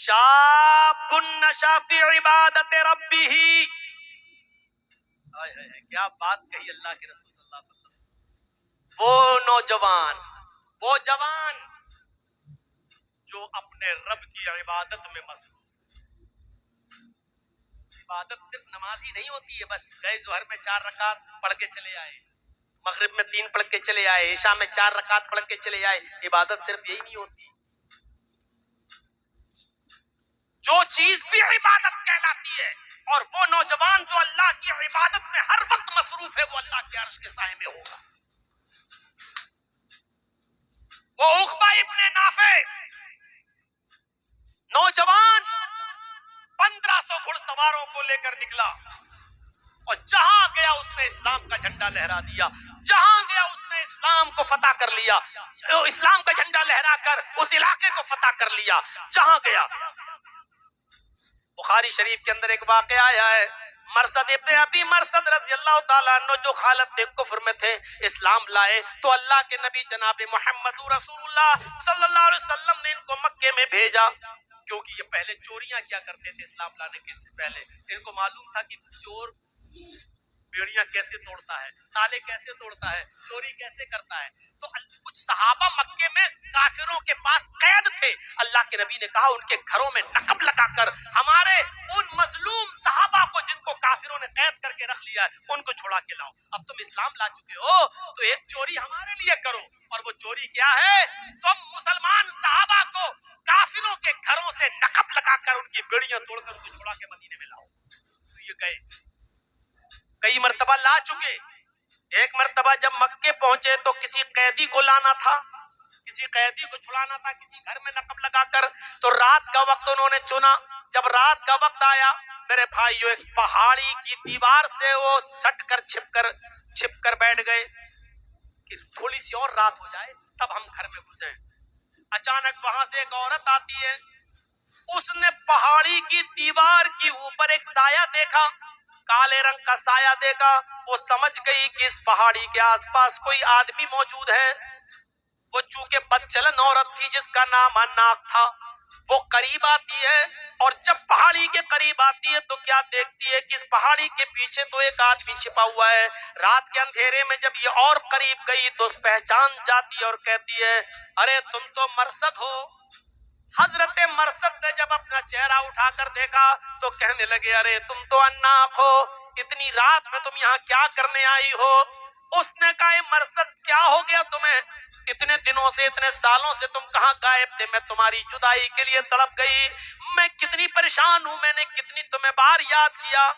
شاب نشا فی عبادت ربہ. کیا بات کہی اللہ کے رسول صلی اللہ علیہ وسلم. وہ نوجوان، وہ جوان جو اپنے رب کی عبادت میں مصروف. عبادت صرف نمازی نہیں ہوتی ہے بس گئے ظہر میں 4 رکعت پڑھ کے چلے آئے، مغرب میں 3 پڑھ کے چلے آئے، عشاء میں 4 رکعت پڑھ کے چلے آئے. عبادت صرف یہی نہیں ہوتی. جو چیز بھی عبادت کہلاتی ہے، اور وہ نوجوان جو اللہ کی عبادت میں ہر وقت مصروف ہے، وہ اللہ کے عرش کے سائے میں ہوگا. وہ عقبہ ابن نافع نوجوان 1500 گھڑ سواروں کو لے کر نکلا، اور جہاں گیا اس نے اسلام کا جھنڈا لہرا دیا. جہاں گیا اس نے اسلام کو فتح کر لیا، اسلام کا جھنڈا لہرا کر اس علاقے کو فتح کر لیا جہاں گیا. بخاری شریف کے اندر ایک واقعہ آیا ہے، مرثد ابن ابی مرثد رضی اللہ تعالیٰ عنہ جو حالت کفر میں تھے، اسلام لائے تو اللہ کے نبی جناب محمد رسول اللہ صلی اللہ علیہ وسلم نے ان کو مکے میں بھیجا، کیونکہ یہ پہلے چوریاں کیا کرتے تھے. اسلام لانے کے سے پہلے ان کو معلوم تھا کہ چور بیڑیاں کیسے توڑتا ہے، تالے کیسے توڑتا ہے، چوری کیسے کرتا ہے. تو کچھ صحابہ مکے میں کافروں کے پاس قید تھے. اللہ کے نبی نے کہا ان کے گھروں میں نقب لگا کر ہمارے ان مظلوم صحابہ کو جن کو کافروں نے قید کر کے رکھ لیا ہے ان کو چھڑا کے لاؤ. اب تم اسلام لا چکے ہو تو ایک چوری ہمارے لیے کرو. اور وہ چوری کیا ہے؟ تم مسلمان صحابہ کو کافروں کے گھروں سے نقب لگا کر ان کی بیڑیاں توڑ کر ان کو چھڑا کے مدینے میں لاؤ. تو یہ گئے، کئی مرتبہ لا چکے. ایک مرتبہ جب مکے پہنچے تو کسی قیدی کو لانا تھا، کسی قیدی کو چھڑانا تھا کسی گھر میں نقب لگا کر. تو رات کا وقت انہوں نے چنا. جب رات کا وقت آیا میرے بھائیو، ایک پہاڑی کی دیوار سے وہ سٹ کر چھپ کر بیٹھ گئے کہ تھوڑی سی اور رات ہو جائے تب ہم گھر میں گھسیں. اچانک وہاں سے ایک عورت آتی ہے، اس نے پہاڑی کی دیوار کے اوپر ایک سایہ دیکھا، کالے رنگ کا سایہ دیکھا. وہ سمجھ گئی کہ اس پہاڑی کے آس پاس کوئی آدمی موجود ہے. وہ چونکہ بدچلن عورت تھی جس کا نام عناق تھا، وہ قریب آتی ہے، اور جب پہاڑی کے قریب آتی ہے تو کیا دیکھتی ہے کہ اس پہاڑی کے پیچھے تو ایک آدمی چھپا ہوا ہے. رات کے اندھیرے میں جب یہ اور قریب گئی تو پہچان جاتی ہے اور کہتی ہے ارے تم تو مرثد ہو. حضرت مرثد نے جب اپنا چہرہ اٹھا کر دیکھا تو کہنے لگے ارے تم تو عناق ہو، اتنی رات میں تم یہاں کیا کرنے آئی ہو؟ اس نے کہا اے مرثد کیا ہو گیا تمہیں؟ اتنے دنوں سے اتنے سالوں سے تم کہاں غائب تھے؟ میں تمہاری جدائی کے لیے تڑپ گئی، میں کتنی پریشان ہوں، میں نے کتنی تمہیں بار یاد کیا.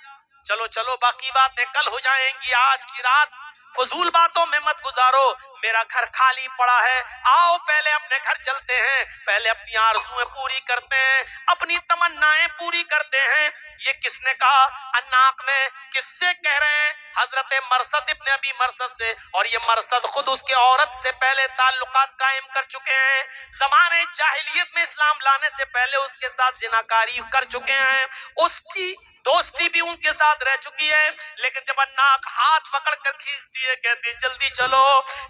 چلو چلو باقی باتیں کل ہو جائیں گی، آج کی رات فضول باتوں میں مت گزارو، میرا گھر خالی پڑا ہے، آؤ پہلے اپنے گھر چلتے ہیں، پہلے اپنی آرزویں پوری کرتے ہیں، اپنی تمنائیں پوری کرتے ہیں. یہ کس نے کہا؟ عناق نے. کس سے کہہ رہے ہیں؟ حضرت مرثد ابن ابی مرثد سے. اور یہ مرثد خود اس کے عورت سے پہلے تعلقات قائم کر چکے ہیں، زمانے جاہلیت میں اسلام لانے سے پہلے اس کے ساتھ زناکاری کر چکے ہیں، اس کی دوستی بھی ان کے ساتھ رہ چکی ہے. لیکن جب عناق ہاتھ پکڑ کر کھینچتی ہے کہتی جلدی چلو،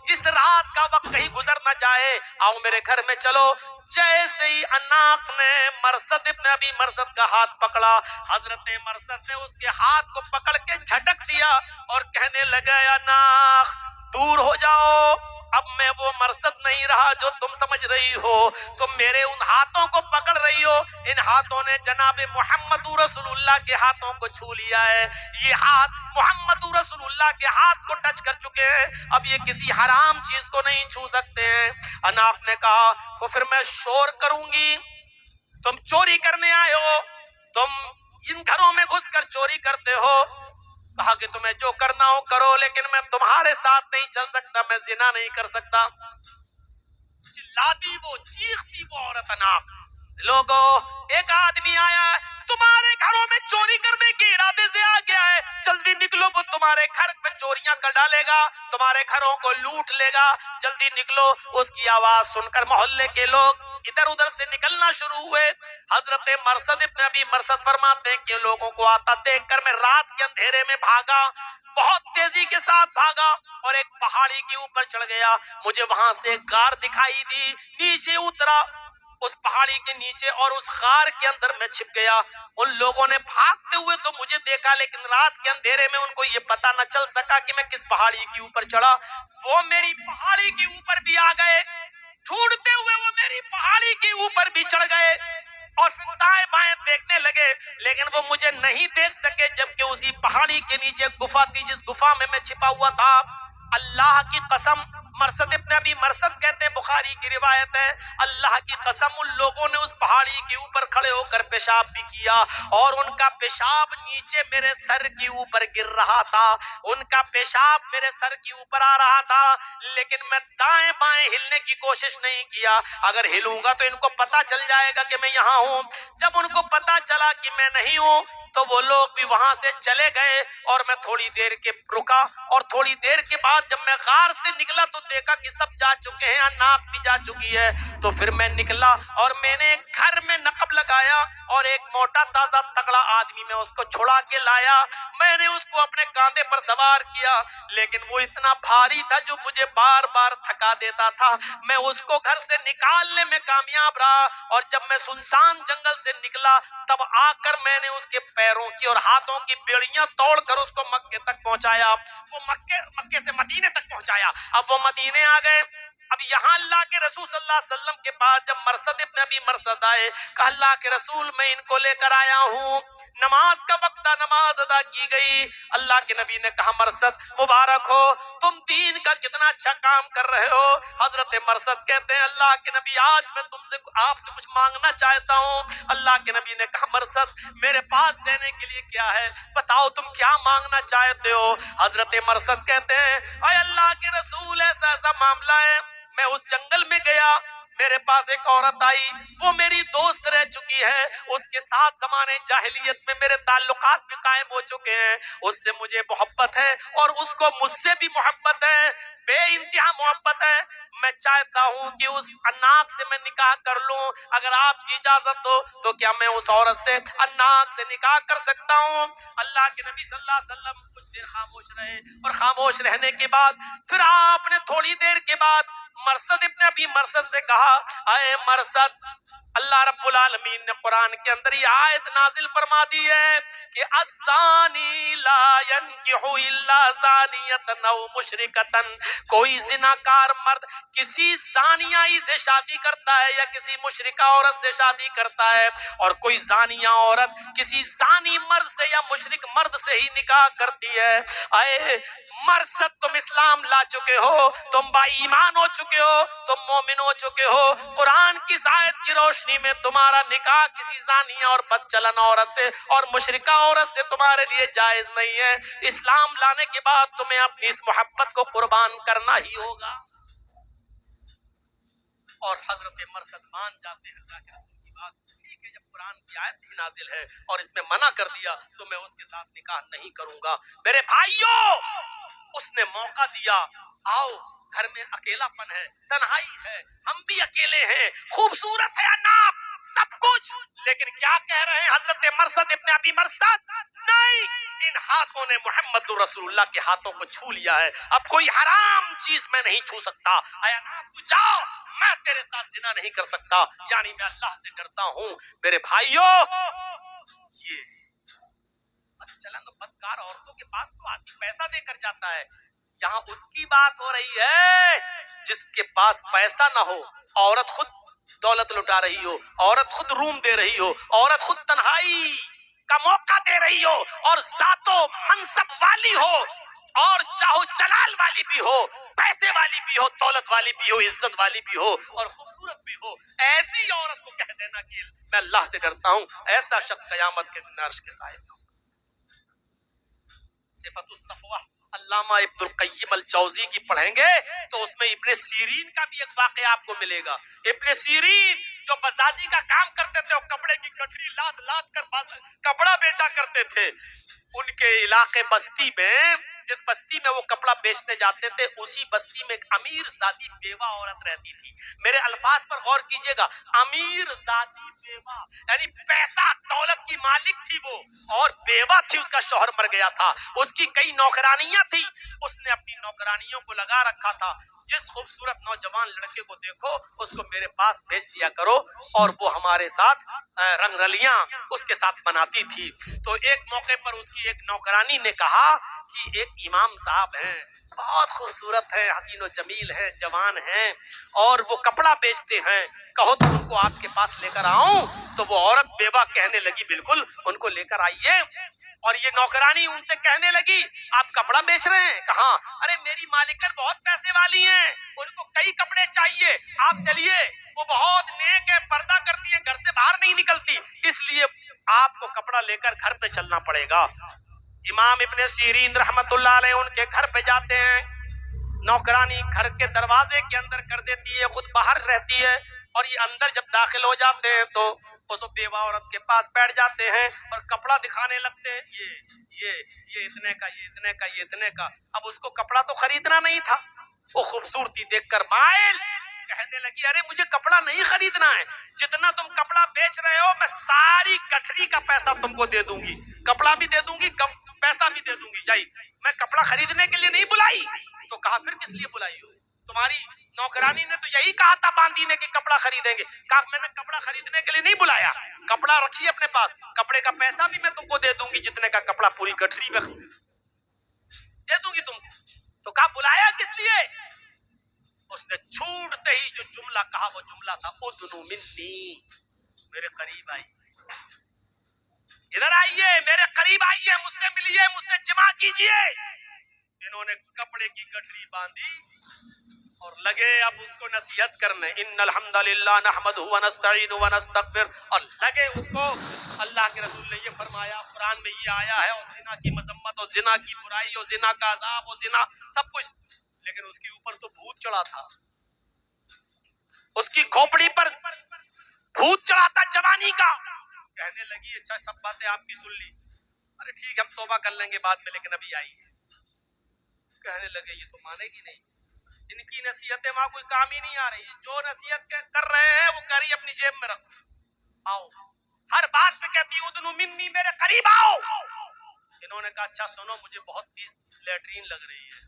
اس رات کا وقت کہیں گزر نہ جائے، آؤ میرے گھر میں چلو. جیسے ہی عناق نے مرثد ابن ابی مرثد کا ہاتھ پکڑا، حضرت مرثد نے اس کے ہاتھ کو پکڑ کے جھٹک دیا اور کہنے لگا عناق دور ہو جاؤ، اب میں وہ مرثد نہیں رہا جو تم سمجھ رہی ہو. تم میرے ان ہاتھوں کو پکڑ رہی ہو، ان ہاتھوں نے جناب محمد رسول اللہ کے ہاتھوں کو چھو لیا ہے، یہ ہاتھ محمد رسول اللہ کے ہاتھ کو ٹچ کر چکے ہیں، اب یہ کسی حرام چیز کو نہیں چھو سکتے ہیں. عناق نے کہا تو پھر میں شور کروں گی، تم چوری کرنے آئے ہو، تم ان گھروں میں گھس کر چوری کرتے ہو. کہا کہ تمہیں جو کرنا ہو کرو، لیکن میں تمہارے ساتھ نہیں چل سکتا، میں زنا نہیں کر سکتا. چلاتی وہ چیختی وہ عورت عناق، لوگو ایک آدمی آیا ہے تمہارے گھروں میں چوری کرنے کے ارادے سے آ گیا ہے، جلدی نکلو، وہ تمہارے گھر میں چوریاں کر ڈالے گا، تمہارے گھروں کو لوٹ لے گا، جلدی نکلو. اس کی آواز سن کر محلے کے لوگ ادھر ادھر سے نکلنا شروع ہوئے. حضرت مرثد ابن ابی مرثد فرماتے ہیں کہ لوگوں کو آتا دیکھ کر میں رات کے اندھیرے میں بھاگا، بہت تیزی کے ساتھ بھاگا اور ایک پہاڑی کے اوپر چڑھ گیا. مجھے وہاں سے ایک غار دکھائی دی، نیچے اترا، اس پہاڑی کے نیچے اور اس غار کے اندر میں چھپ گیا. ان لوگوں نے بھاگتے ہوئے تو مجھے دیکھا، لیکن رات کے اندھیرے میں ان کو یہ پتا نہ چل سکا کہ میں کس پہاڑی کے اوپر چڑھا. وہ میری پہاڑی کے اوپر بھی آ گئے، ڈھونڈتے ہوئے وہ میری پہاڑی کے اوپر بھی چڑھ گئے اور پھر دائیں بائیں دیکھنے لگے، لیکن وہ مجھے نہیں دیکھ سکے، جبکہ اسی پہاڑی کے نیچے گفا تھی جس گفا میں چھپا ہوا تھا. اللہ کی قسم، مرثد ابن ابی مرثد کہتے ہیں، بخاری کی روایت ہے، اللہ کی قسم ان لوگوں نے اس پہاڑی کے اوپر کھڑے ہو کر پیشاب بھی کیا اور ان کا پیشاب نیچے میرے سر کے اوپر گر رہا تھا، ان کا پیشاب میرے سر کے اوپر آ رہا تھا، لیکن میں دائیں بائیں ہلنے کی کوشش نہیں کیا. اگر ہلوں گا تو ان کو پتا چل جائے گا کہ میں یہاں ہوں. جب ان کو پتا چلا کہ میں نہیں ہوں تو وہ لوگ بھی وہاں سے چلے گئے اور میں تھوڑی دیر کے رکا، اور تھوڑی دیر کے بعد جب میں غار سے نکلا تو دیکھا کہ سب جا چکے ہیں، ناک بھی جا چکی ہے. تو پھر میں نکلا اور میں نے ایک گھر میں نقب لگایا اور ایک موٹا تازہ تگڑا آدمی میں اس کو چھڑا کے لایا. میں نے اس کو اپنے کاندھے پر سوار کیا، لیکن وہ اتنا بھاری تھا جو مجھے بار بار تھکا دیتا تھا. میں اس کو گھر سے نکالنے میں کامیاب رہا، اور جب میں سنسان جنگل سے نکلا تب آ کر میں نے اس کے پیروں کی اور ہاتھوں کی بیڑیاں توڑ کر اس کو مکے تک پہنچایا. وہ مکے سے مدینے تک پہنچایا. اب وہ مدینے آ گئے. اب یہاں اللہ کے رسول صلی اللہ علیہ وسلم کے پاس جب مرثد ابن ابی مرثد آئے، کہا اللہ کے رسول میں ان کو لے کر آیا ہوں، نماز کا وقت تھا، نماز ادا کی گئی. اللہ کے نبی نے کہا مرثد مبارک ہو، تم دین کا کتنا اچھا کام کر رہے ہو. حضرت مرثد کہتے ہیں اللہ کے نبی آج میں تم سے آپ سے کچھ مانگنا چاہتا ہوں. اللہ کے نبی نے کہا مرثد میرے پاس دینے کے لیے کیا ہے، بتاؤ تم کیا مانگنا چاہتے ہو. حضرت مرثد کہتے ہیں اے اللہ کے رسول ایسا معاملہ ہے، میں اس جنگل میں گیا، میرے پاس ایک عورت آئی، وہ میری دوست رہ چکی ہے، اس کے ساتھ زمانے جاہلیت میں میرے تعلقات بھی قائم ہو چکے ہیں، اس سے مجھے محبت ہے اور اس کو مجھ سے بھی محبت ہے، بے انتہا محبت ہے. میں چاہتا ہوں کہ اس اناق سے میں نکاح کر لوں، اگر آپ کی اجازت ہو تو کیا میں اس عورت سے اناق سے نکاح کر سکتا ہوں. اللہ کے نبی صلی اللہ علیہ وسلم کچھ دیر خاموش رہے، اور خاموش رہنے کے بعد پھر آپ نے تھوڑی دیر کے بعد مرثد ابن ابی مرثد سے کہا اے مرثد، اللہ رب العالمین نے قرآن کے اندر یہ آیت نازل فرما دی ہے کہ الزانی لا ينکح الا زانیۃ او مشرکۃ، کوئی زناکار مرد کسی زانیہ سے شادی کرتا ہے یا کسی مشرکہ عورت سے شادی کرتا ہے، اور کوئی زانیہ عورت کسی زانی مرد سے یا مشرک مرد سے ہی نکاح کرتی ہے. اے مرثد تم اسلام لا چکے ہو، تم با ایمان ہو چکے ہو، تم مومن ہو چکے ہو، قرآن کی آیت کی روشنی میں تمہارا نکاح کسی زانیہ اور بدچلن عورت سے اور مشرکہ عورت سے تمہارے لیے جائز نہیں ہے. اسلام لانے کے بعد تمہیں اپنی اس محبت کو قربان کرنا ہی ہوگا. اور حضرت مرثد مان جاتے ہیں اللہ کے رسول کی بات. ٹھیک ہے، جب قرآن کی آیت ہی نازل ہے اور اس میں منع کر دیا تو میں اس کے ساتھ نکاح نہیں کروں گا. میرے بھائیوں، اس نے موقع دیا، آؤ گھر میں اکیلا پن ہے، تنہائی ہے، ہم بھی اکیلے ہیں، خوبصورت ہے اناپ سب کچھ، لیکن کیا کہہ رہے ہیں حضرت مرثد ابن ابی مرثد؟ نہیں، ان ہاتھوں نے محمد رسول اللہ کے ہاتھوں کو چھو لیا ہے، اب کوئی حرام چیز میں نہیں چھو سکتا. اے اناپ تو جاؤ، میں تیرے ساتھ زنا نہیں کر سکتا، یعنی میں اللہ سے ڈرتا ہوں. میرے بھائیوں، یہ چلن بدکار عورتوں کے پاس تو آدمی پیسہ دے کر جاتا ہے، یہاں اس کی بات ہو رہی ہے جس کے پاس پیسہ نہ ہو، عورت خود دولت لٹا رہی ہو، عورت خود روم دے رہی ہو، عورت خود تنہائی کا موقع دے رہی ہو، اور ذات و منصب والی ہو، اور چاہو جلال والی بھی ہو، پیسے والی بھی ہو، دولت والی بھی ہو، عزت والی بھی ہو، اور خوبصورت بھی ہو، ایسی عورت کو کہہ دینا کہ میں اللہ سے ڈرتا ہوں، ایسا شخص قیامت کے دن عرش کے سائے میں. صفت الصفوہ علامہ ابن القیم الجوزی کی پڑھیں گے تو اس میں ابن سیرین کا بھی ایک واقعہ آپ کو ملے گا. ابن سیرین جو بزازی کا کام کرتے تھے اور کپڑے کی گٹھری لاد لاد کر کپڑا بیچا کرتے تھے، ان کے علاقے بستی میں، جس بستی میں وہ کپڑا بیچنے جاتے تھے، اسی بستی میں ایک امیر زادی بیوہ عورت رہتی تھی. میرے الفاظ پر غور کیجئے گا، امیر زادی بیوہ، یعنی پیسہ دولت کی مالک تھی وہ، اور بیوہ تھی، اس کا شوہر مر گیا تھا، اس کی کئی نوکرانیاں تھی، اس نے اپنی نوکرانیوں کو لگا رکھا تھا. جس خوبصورت نوجوان لڑکے کو دیکھو اس کو میرے پاس بھیج دیا کرو، اور وہ ہمارے ساتھ رنگ رلیاں اس کے ساتھ بناتی تھی۔ تو ایک موقع پر اس کی ایک نوکرانی نے کہا کہ ایک امام صاحب ہیں، بہت خوبصورت ہیں، حسین و جمیل ہیں، جوان ہیں، اور وہ کپڑا بیچتے ہیں، کہو تو ان کو آپ کے پاس لے کر آؤں؟ تو وہ عورت بیوہ کہنے لگی بالکل ان کو لے کر آئیے۔ اور یہ نوکرانی ان سے کہنے لگی آپ کپڑا بیچ رہے ہیں؟ کہاں؟ ارے میری مالکن بہت پیسے والی ہیں، ان کو کئی کپڑے چاہیے، آپ چلیے، وہ بہت نیک ہے، پردہ کرتی ہیں، گھر سے باہر نہیں نکلتی، اس لیے آپ کو کپڑا لے کر گھر پہ چلنا پڑے گا۔ امام ابن سیرین رحمت اللہ علیہ ان کے گھر پہ جاتے ہیں، نوکرانی گھر کے دروازے کے اندر کر دیتی ہے، خود باہر رہتی ہے، اور یہ اندر جب داخل ہو جاتے ہیں تو اس بیوہ عورت کے پاس بیٹھ جاتے ہیں اور کپڑا دکھانے لگتے ہیں، یہ اتنے کا، یہ اتنے کا، یہ اتنے کا۔ اب اس کو کپڑا تو خریدنا نہیں تھا، وہ خوبصورتی دیکھ کر مائل کہنے لگی ارے مجھے کپڑا نہیں خریدنا ہے، جتنا تم کپڑا بیچ رہے ہو میں ساری گٹھری کا پیسہ تم کو دے دوں گی، کپڑا بھی دے دوں گی، پیسہ بھی دے دوں گی، جائی، میں کپڑا خریدنے کے لیے نہیں بلائی۔ تو کہا پھر کس لیے بلائی ہو؟ تمہاری نوکرانی نے تو یہی کہا تھا باندھی نے کہ کپڑا خریدیں گے۔ کہا میں نے کپڑا خریدنے کے لیے نہیں بلایا، کپڑا رکھیے اپنے پاس، کپڑے کا پیسہ بھی میں تم کو دے دوں گی، جتنے کا کپڑا پوری گٹھری میں دے دوں گی تم کو۔ تو کہا بلایا کس لیے؟ اس نے چھوٹتے ہی جو جملہ کہا وہ جملہ تھا ادنو منی، میرے قریب آئیے، ادھر آئیے، میرے قریب آئیے، مجھ سے ملیے، مجھ سے جمع کیجئے۔ انہوں نے کپڑے کی گٹھری باندھی اور لگے اب اس کو نصیحت کرنے، ان الحمدللہ نحمدہ ونستعینہ ونستغفر، اور لگے اس کو۔ اللہ کے رسول نے یہ فرمایا، قرآن میں یہ آیا ہے، اور زنا کی مذمت اور زنا کی برائی اور زنا کا عذاب اور زنا سب کچھ، لیکن اس کے اوپر تو بھوت چڑھا تھا، اس کی کھوپڑی پر بھوت چڑھا تھا جوانی کا۔ کہنے لگی اچھا سب باتیں آپ کی سن لی، ارے ٹھیک ہم توبہ کر لیں گے بعد میں، لیکن ابھی آئی ہے۔ کہنے لگے یہ تو مانے گی نہیں، ان کی نصیحتیں وہاں کوئی کام ہی نہیں آ رہی، جو نصیحت کر رہے ہیں وہ کہہ رہی اپنی جیب میں رکھو، آؤ، ہر بات پہ کہتی ادنو منی، میرے قریب آؤ۔ انہوں نے کہا اچھا سنو، مجھے بہت تیز لیٹرین لگ رہی ہے۔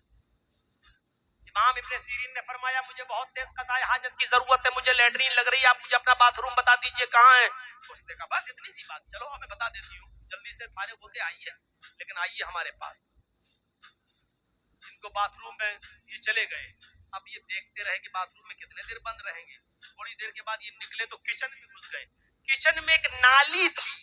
امام ابن سیرین نے فرمایا مجھے بہت تیز قضاء حاجت کی ضرورت ہے، مجھے لیٹرین لگ رہی ہے، آپ مجھے اپنا باتھ روم بتا دیجئے کہاں ہے۔ اس نے کہا بس اتنی سی بات، چلو میں بتا دیتی ہوں، جلدی سے فارغ ہو کے آئیے، لیکن آئیے ہمارے پاس۔ ان کو باتھ روم میں یہ چلے گئے، اب یہ دیکھتے رہے کہ باتھ روم میں کتنے دیر بند رہیں گے، تھوڑی دیر کے بعد یہ نکلے تو کچن میں گھس گئے۔ کچن میں ایک نالی تھی،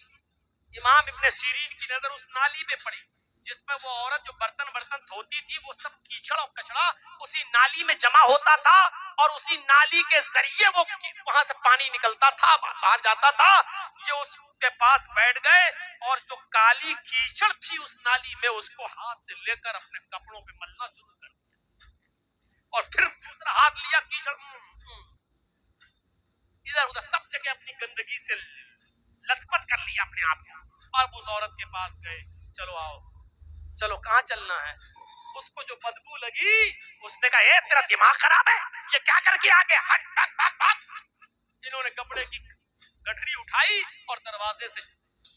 امام ابن سیرین کی نظر اس نالی پہ پڑی، جس میں وہ عورت جو برتن دھوتی تھی، وہ سب کیچڑ اور کچڑا اسی نالی میں جمع ہوتا تھا، اور اسی نالی کے ذریعے وہ وہاں سے پانی نکلتا تھا، باہر جاتا تھا۔ یہ اس کے پاس بیٹھ گئے اور جو کالی کیچڑ تھی اس نالی میں، اس کو ہاتھ سے لے کر اپنے کپڑوں پہ ملنا شروع کر دیا، اور پھر دوسرا ہاتھ لیا، کیچڑ ادھر ادھر سب جگہ اپنی گندگی سے لت پت کر لیا اپنے آپ کو، اور اس عورت کے پاس گئے، چلو آؤ، چلو کہاں چلنا ہے؟ اس کو جو بدبو لگی، اس نے کہا اے تیرا دماغ خراب ہے، یہ کیا کر کے آگے ہٹ بھگ بھگ بھگ۔ انہوں نے کپڑے کی گٹھری اٹھائی اور دروازے سے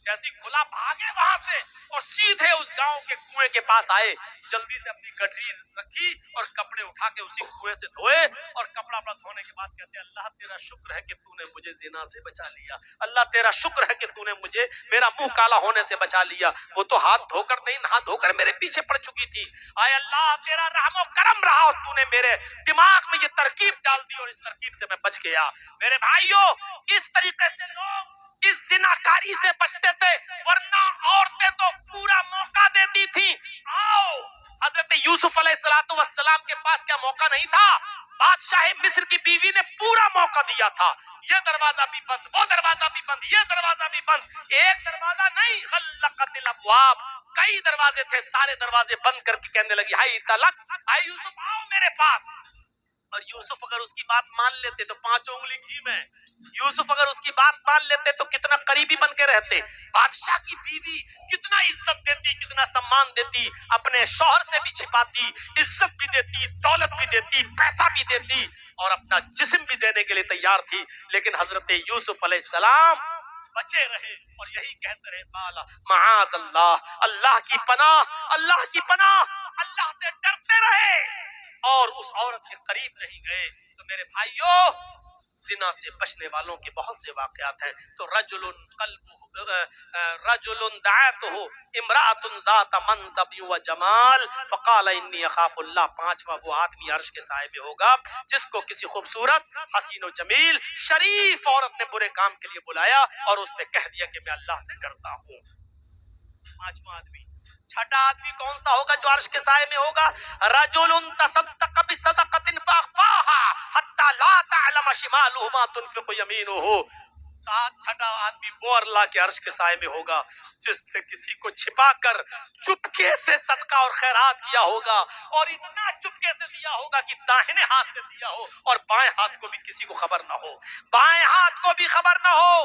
جیسی کھلا بھاگے وہاں سے، اور سیدھے اس گاؤں کے کنویں کے پاس آئے، جلدی سے اپنی گٹھری رکھی اور کپڑے اٹھا کے اسی کنویں سے دھوئے، اور کپڑا اپنا دھونے کے بعد کہتے ہیں اللہ تیرا شکر ہے کہ تو نے مجھے زنا سے بچا لیا، اللہ تیرا شکر ہے کہ تو نے مجھے میرا منہ کالا ہونے سے بچا لیا، وہ تو ہاتھ دھو کر نہیں، نہا دھو کر میرے پیچھے پڑ چکی تھی، آئے اللہ تیرا رحم و کرم رہا اور تو نے میرے دماغ میں یہ ترکیب ڈال دی اور اس ترکیب سے میں بچ گیا۔ میرے بھائیوں، اس طریقے سے لوگ اس زناکاری سے بچتے تھے، ورنہ عورتیں تو پورا موقع دیتی تھی، آؤ۔ حضرت یوسف علیہ السلام کے پاس کیا موقع نہیں تھا؟ بادشاہ مصر کی بیوی نے پورا موقع دیا تھا، یہ دروازہ بھی بند، وہ دروازہ بھی بند، یہ دروازہ بھی بند، ایک دروازہ نہیں، غلقت الابواب، کئی دروازے تھے، سارے دروازے بند کر کے کہنے لگی ہائی طلق، آئی یوسف آؤ میرے پاس۔ اور یوسف اگر اس کی بات مان لیتے تو 5 انگلی گھی میں، یوسف اگر اس کی بات مان لیتے تو کتنا قریبی بن کے رہتے، بادشاہ کی بیوی کتنا عزت دیتی، کتنا سمان دیتی، اپنے شوہر سے بھی چھپاتی، عزت بھی دیتی، دولت بھی دیتی، پیسہ بھی دیتی، اور اپنا جسم بھی دینے کے لیے تیار تھی، لیکن حضرت یوسف علیہ السلام بچے رہے اور یہی کہتے رہے قال معاذ اللہ، اللہ کی پناہ، اللہ کی پناہ، اللہ سے ڈرتے رہے اور اس عورت کے قریب نہیں گئے. تو میرے بھائیوں زنا سے بچنے والوں کے بہت سے واقعات ہیں. تو رجل دعته امرأة ذات منصب و جمال فقال انی اخاف اللہ. پانچواں وہ آدمی عرش کے سائے میں ہوگا جس کو کسی خوبصورت حسین و جمیل شریف عورت نے برے کام کے لیے بلایا اور اس نے کہہ دیا کہ میں اللہ سے ڈرتا ہوں. پانچواں آدمی. چھٹا آدمی کون سا ہوگا جو عرش کے سائے میں ہوگا؟ رجل تصدق بصدقۃ فاخفاها حتى لا تعلم شماله ما تنفق يمينه. چھٹا آدمی وہ اللہ کے عرش کے سائے میں ہوگا جس نے کسی کو چھپا کر چپکے سے صدقہ اور خیرات کیا ہوگا اور اتنا چپکے سے دیا ہوگا کہ داہنے ہاتھ سے دیا ہو اور بائیں ہاتھ کو بھی کسی کو خبر نہ ہو. بائیں ہاتھ کو بھی خبر نہ ہو,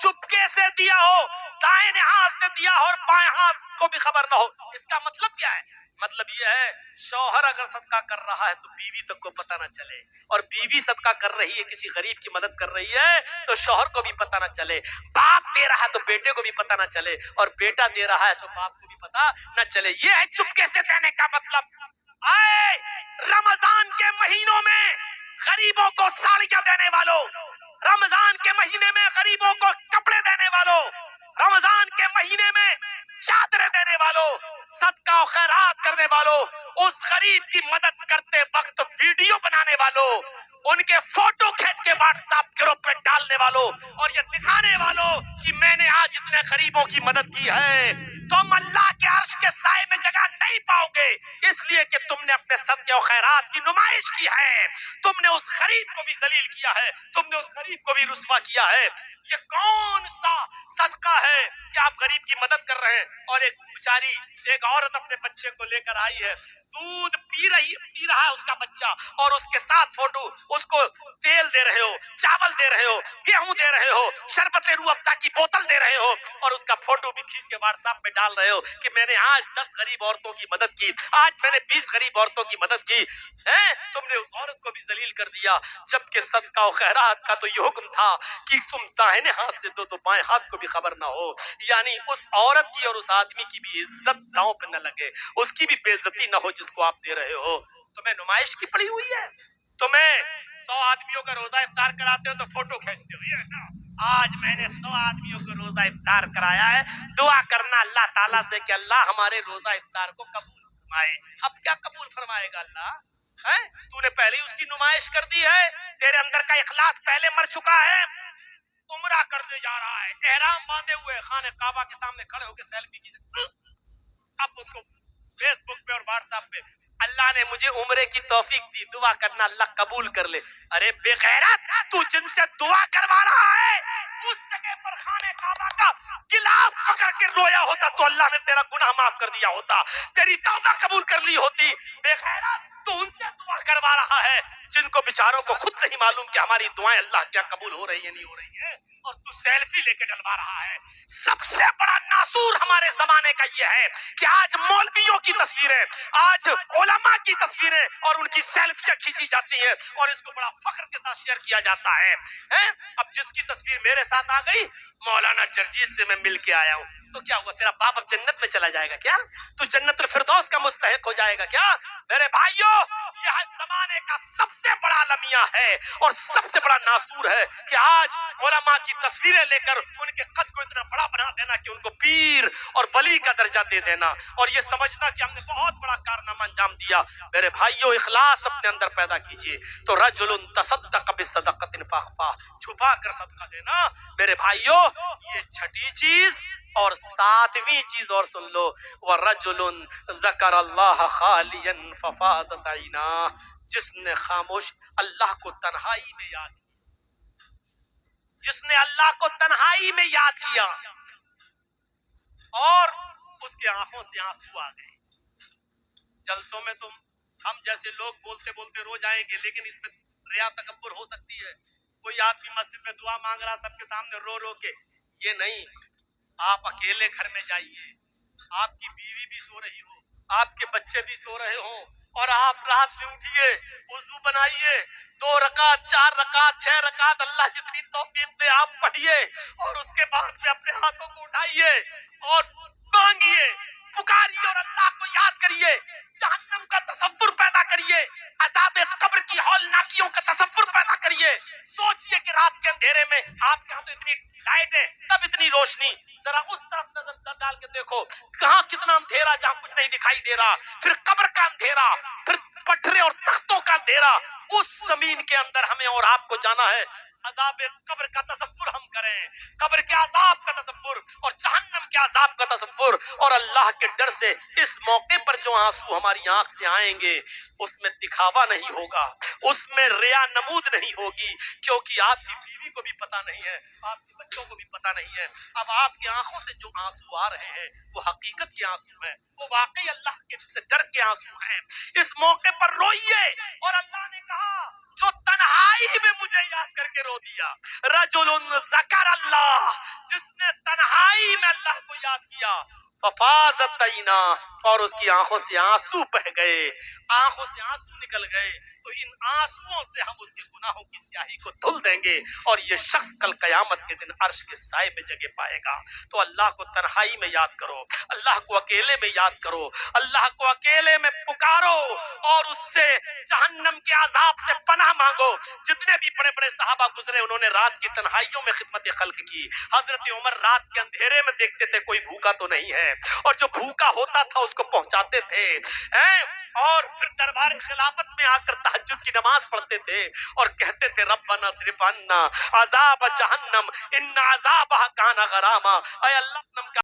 چپکے سے دیا ہو, دائیں ہاتھ سے دیا ہو اور بائیں ہاتھ کو بھی خبر نہ ہو. اس کا مطلب کیا ہے؟ مطلب یہ ہے شوہر اگر صدقہ کر رہا ہے تو بیوی تک کو پتہ نہ چلے, اور بیوی صدقہ کر رہی ہے کسی غریب کی مدد کر رہی ہے تو شوہر کو بھی پتہ نہ چلے. باپ دے رہا ہے تو بیٹے کو بھی پتہ نہ چلے, اور بیٹا دے رہا ہے تو باپ کو بھی پتہ نہ چلے. یہ ہے چپکے سے دینے کا مطلب. آئے رمضان کے مہینوں میں غریبوں کو ساڑیاں دینے والوں, رمضان کے مہینے میں غریبوں کو کپڑے دینے والوں, رمضان کے مہینے میں چادریں دینے والوں, صدقہ و خیرات کرنے والوں, اس غریب کی مدد کرتے وقت ویڈیو بنانے والوں, ان کے فوٹو کھینچ کے واٹس ایپ گروپ پہ ڈالنے والوں اور یہ دکھانے والوں کہ میں نے آج اتنے غریبوں کی مدد کی ہے, تم اللہ کے عرش کے سائے میں جگہ نہیں پاؤ گے, اس لیے کہ تم نے اپنے صدقے و خیرات کی نمائش کی ہے, تم نے اس غریب کو بھی ذلیل کیا ہے, تم نے اس غریب کو بھی رسوا کیا ہے. یہ کون سا صدقہ ہے کہ آپ غریب کی مدد کر رہے ہیں اور ایک بیچاری ایک عورت اپنے بچے کو لے کر آئی ہے, دودھ پی رہا ہے اس کا بچہ, اور اس کے ساتھ فوٹو, اس کو تیل دے رہے ہو, چاول دے رہے ہو, گیہوں دے رہے ہو, شربت روح افزا کی بوتل دے رہے ہو, اور اس کا فوٹو بھی کھینچ کے واٹس ایپ پہ ڈال رہے ہو کہ میں نے آج 10 غریب عورتوں کی مدد کی, آج میں نے 20 غریب عورتوں کی مدد کی. تم نے اس عورت کو بھی ذلیل کر دیا, جبکہ صدقہ و خیرات کا تو یہ حکم تھا کہ تم داہنے ہاتھ سے دو تو بائیں ہاتھ کو بھی خبر نہ ہو. یعنی اس عورت کی اور اس آدمی کی بھی عزت داؤں پہ نہ لگے, اس کی بھی بے عزتی نہ ہو جس کو آپ دے رہے ہو. تمہیں نمائش کی پڑی ہوئی ہے, تمہیں 100 آدمیوں کا روزہ افطار کراتے ہو تو فوٹو کھینچتے ہو, یہ نا آج میں نے 100 آدمیوں کو روزہ افطار کرایا ہے, دعا کرنا اللہ تعالیٰ سے کہ اللہ ہمارے روزہ افطار کو قبول فرمائے. اب کیا قبول فرمائے گا اللہ؟ تو نے پہلے اس کی نمائش کر دی ہے, تیرے اندر کا اخلاص پہلے مر چکا ہے. عمرہ کرنے جا رہا ہے, احرام باندھے ہوئے, خانہ کعبہ کے سامنے کھڑے ہو کے سیلفی کی, اب اس کو فیس بک پہ اور واٹس ایپ پہ اللہ نے مجھے عمرے کی توفیق دی, دعا کرنا اللہ قبول کر لے. ارے بے غیرت, تو جن سے دعا کروا رہا ہے اس جگہ پر خانہ کعبہ کا گلاف پکڑ کے رویا ہوتا تو اللہ نے تیرا گناہ معاف کر دیا ہوتا, تیری توبہ قبول کر لی ہوتی. بے غیرت, تو ان سے دعا کروا رہا ہے جن کو بیچاروں کو خود نہیں معلوم کہ ہماری دعائیں اللہ کیا قبول ہو رہی ہیں نہیں ہو رہی ہیں, اور تو سیلفی لے کے ڈلوا رہا ہے. سب سے بڑا ناسور ہمارے زمانے کا یہ ہے کہ آج مولویوں کی تصویریں, آج علماء کی تصویریں اور ان کی سیلفیاں کھینچی جاتی ہیں اور اس کو بڑا فخر کے ساتھ شیئر کیا جاتا ہے. اب جس کی تصویر میرے ساتھ آ گئی, مولانا جرجیز سے میں مل کے آیا ہوں, تو کیا ہوا, تیرا باپ اب جنت میں چلا جائے گا کیا؟ تو جنت الفردوس کا مستحق ہو جائے گا کیا؟ میرے بھائیوں, یہ زمانے کا سب سے بڑا المیہ ہے اور سب سے بڑا ناسور ہے کہ آج علماء کی تصویریں لے کر ان کے قد کو اتنا بڑا بنا دینا کہ ان کو پیر اور ولی کا درجہ دے دینا, اور یہ سمجھنا کہ ہم نے بہت بڑا کارنامہ انجام دیا. میرے بھائیوں, اخلاص اپنے اندر پیدا کیجئے. تو رجل تصدق بصدقۃ فاخفاها, چھپا کر صدقہ دینا. میرے بھائیوں, یہ چھٹی چیز. اور 7ویں چیز اور سن لو, وَرَجُلٌ ذَكَرَ اللَّهَ خَالِيًا فَفَاضَتْ عَيْنَاهُ, جس نے خاموش اللہ کو تنہائی میں یاد کیا, جس نے اللہ کو تنہائی میں یاد کیا اور اس کے آنکھوں سے آنسو آ گئے. جلسوں میں تم ہم جیسے لوگ بولتے بولتے رو جائیں گے, لیکن اس میں ریا تکبر ہو سکتی ہے. کوئی آدمی مسجد میں دعا مانگ رہا سب کے سامنے رو رو کے, یہ نہیں. آپ اکیلے گھر میں جائیے, آپ کی بیوی بھی سو رہی ہو, آپ کے بچے بھی سو رہے ہوں, اور آپ رات میں اٹھیے, وضو بنائیے, 2 رکعت 4 رکعت 6 رکعت اللہ جتنی توفیق دے آپ پڑھیے, اور اس کے بعد میں اپنے ہاتھوں کو اٹھائیے اور مانگیے, پکاریے اور اللہ کو یاد کریے, جہنم کا تصور پیدا کریے, ذرا اس طرف نظر ڈال کے دیکھو کہاں کتنا اندھیرا جہاں کچھ نہیں دکھائی دے رہا، پھر قبر کا اندھیرا، پھر پٹھرے اور تختوں کا اندھیرا، اس زمین کے اندر ہمیں اور آپ کو جانا ہے۔ عذاب قبر کا تصور ہم کریں، قبر کے عذاب کا تصور اور جہنم کے عذاب کا تصور، اور اللہ کے ڈر سے اس موقع پر جو آنسو ہماری آنکھ سے آئیں گے اس میں دکھاوا نہیں ہوگا، اس میں ریا نمود نہیں ہوگی، کیونکہ آپ کی بیوی کو بھی پتا نہیں ہے، آپ کے بچوں کو بھی پتا نہیں ہے۔ اب آپ کی آنکھوں سے جو آنسو آ رہے ہیں وہ حقیقت کے آنسو ہیں، وہ واقعی اللہ کے سے ڈر کے آنسو ہیں۔ اس موقع پر روئیے، اور اللہ نے کہا جو تنہائی میں مجھے یاد کر کے رو دیا، رجل ذکر اللہ، جس نے تنہائی میں اللہ کو یاد کیا، ففاضت عینا، اور اس کی آنکھوں سے آنسو بہ گئے، آنکھوں سے آنسو نکل گئے، تو ان آنسوؤں سے ہم اس کے گناہوں کی سیاہی کو دھل دیں گے، اور یہ شخص کل قیامت کے دن عرش کے سائے میں جگہ پائے گا۔ تو اللہ کو تنہائی میں یاد کرو، اللہ کو اکیلے میں یاد کرو، اللہ کو اکیلے میں پکارو، اور اس سے جہنم کے عذاب سے پناہ مانگو۔ جتنے بھی بڑے بڑے صحابہ گزرے انہوں نے رات کی تنہائیوں میں خدمت خلق کی۔ حضرت عمر رات کے اندھیرے میں دیکھتے تھے کوئی بھوکا تو نہیں ہے، اور جو بھوکا ہوتا تھا اس کو پہنچاتے تھے، اور پھر دربار خلافت میں آ کر تہجد کی نماز پڑھتے تھے اور کہتے تھے ربنا صرف عنا عذاب جہنم ان عذابها کان غراما، اے اللہ